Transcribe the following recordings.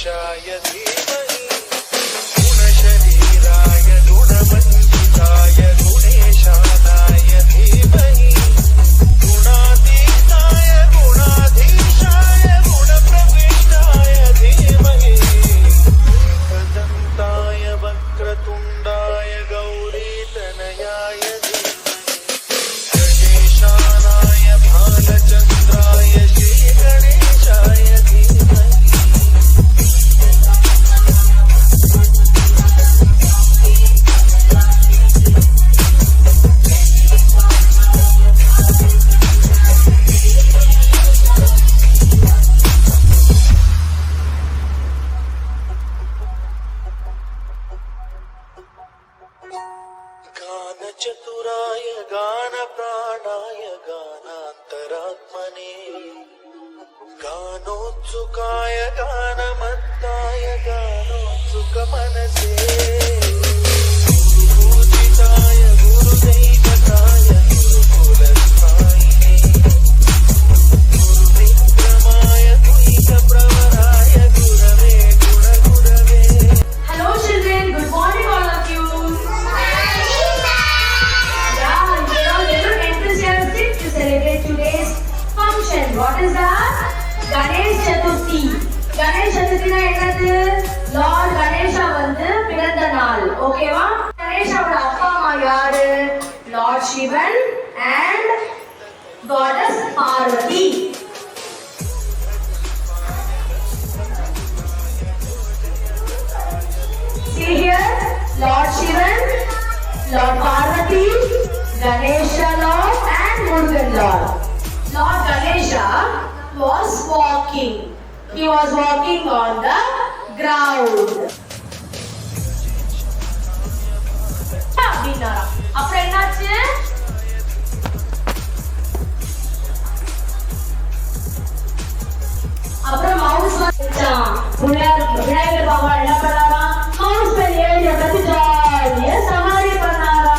गणेशाय धीमहि गुणशरीराय गुणमण्डिताय गुणेशानाय धीमहि गुणातीताय गुणाधीशाय गुणप्रविष्टाय धीमहि एकदन्ताय वक्रतुण्डाय गौरीतनयाय गणेशानाय भालचन्द्राय श्रीगणेशाय धीमहि गानचतुराय गानप्राणाय गानान्तरात्मने गानोत्सुकाय गानमत्ताय गानोत्सुकमनसे गुरुपूजिताय गुरुदैवताय गुरुकुलस्थायिने गुरुविक्रमाय गुह्यप्रवराय गुरवे गुणगुरवे. Hello children, good morning all of you. Yeah, you are very enthusiastic to celebrate today's function. What is that? Ganesh Chaturthi. Ganesh Chaturthi na enadhu? Lord Ganesha வந்து பிறந்த நாள். ஓகேவா? கணேஷாவோட அப்பா அம்மா யாரு? Lord Shivan and Goddess Parvati. See here, Lord Shivan, Lord Parvati, Ganesha Lord and Murugan Lord. Lord Ganesha was walking. He was walking on the ground. அப்படின்னாரா அப்புறம் என்னாச்சு? அப்புறம் மவுஸ் வச்சான். விநாயகர் பாபா என்ன பண்ணாரா? மவுஸ் மேல் ஏறி பத்தி ஜாலியா சவாரி பண்ணாரா?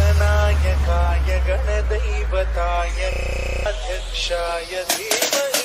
गणनायकाय गणदैवताय अध्यक्षाय धीमहि